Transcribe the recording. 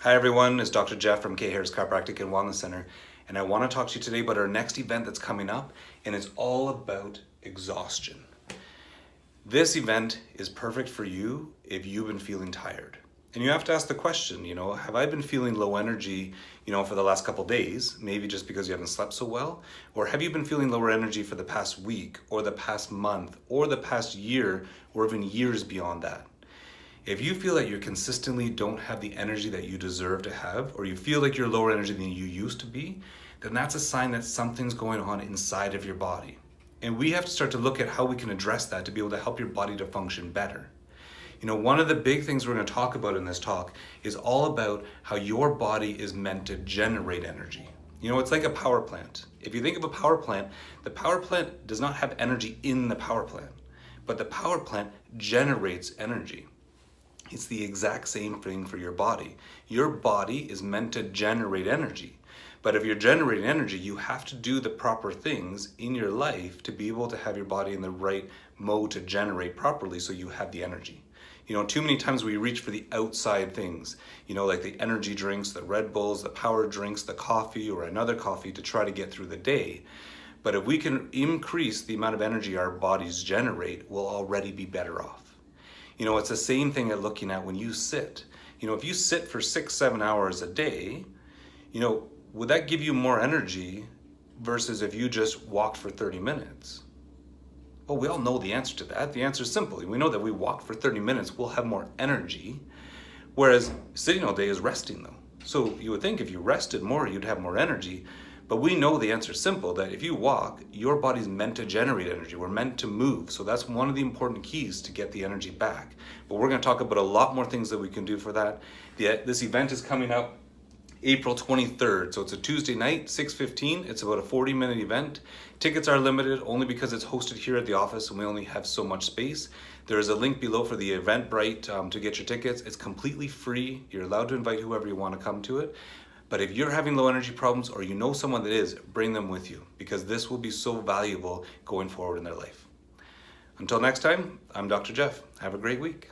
Hi everyone, it's Dr. Jeff from K Harris Chiropractic and Wellness Center, and I want to talk to you today about our next event that's coming up, and it's all about exhaustion. This event is perfect for you if you've been feeling tired. And you have to ask the question, have I been feeling low energy, for the last couple days, maybe just because you haven't slept so well? Or have you been feeling lower energy for the past week, or the past month, or the past year, or even years beyond that? If you feel that you consistently don't have the energy that you deserve to have, or you feel like you're lower energy than you used to be, then that's a sign that something's going on inside of your body. And we have to start to look at how we can address that to be able to help your body to function better. One of the big things we're going to talk about in this talk is all about how your body is meant to generate energy. It's like a power plant. If you think of a power plant, the power plant does not have energy in the power plant, but the power plant generates energy. It's the exact same thing for your body. Your body is meant to generate energy. But if you're generating energy, you have to do the proper things in your life to be able to have your body in the right mode to generate properly so you have the energy. Too many times we reach for the outside things, like the energy drinks, the Red Bulls, the power drinks, the coffee or another coffee to try to get through the day. But if we can increase the amount of energy our bodies generate, we'll already be better off. It's the same thing at looking at when you sit. If you sit for 6-7 hours a day, would that give you more energy versus if you just walked for 30 minutes? Well, we all know the answer to that. The answer is simple. We know that we walk for 30 minutes, we'll have more energy, whereas sitting all day is resting though. So you would think if you rested more, you'd have more energy. But we know the answer is simple, that if you walk, your body's meant to generate energy. We're meant to move. So that's one of the important keys to get the energy back. But we're going to talk about a lot more things that we can do for that. This event is coming up April 23rd. So it's a Tuesday night, 6:15. It's about a 40-minute event. Tickets are limited only because it's hosted here at the office and we only have so much space. There is a link below for the Eventbrite to get your tickets. It's completely free. You're allowed to invite whoever you want to come to it. But if you're having low energy problems or you know someone that is, bring them with you because this will be so valuable going forward in their life. Until next time, I'm Dr. Jeff. Have a great week.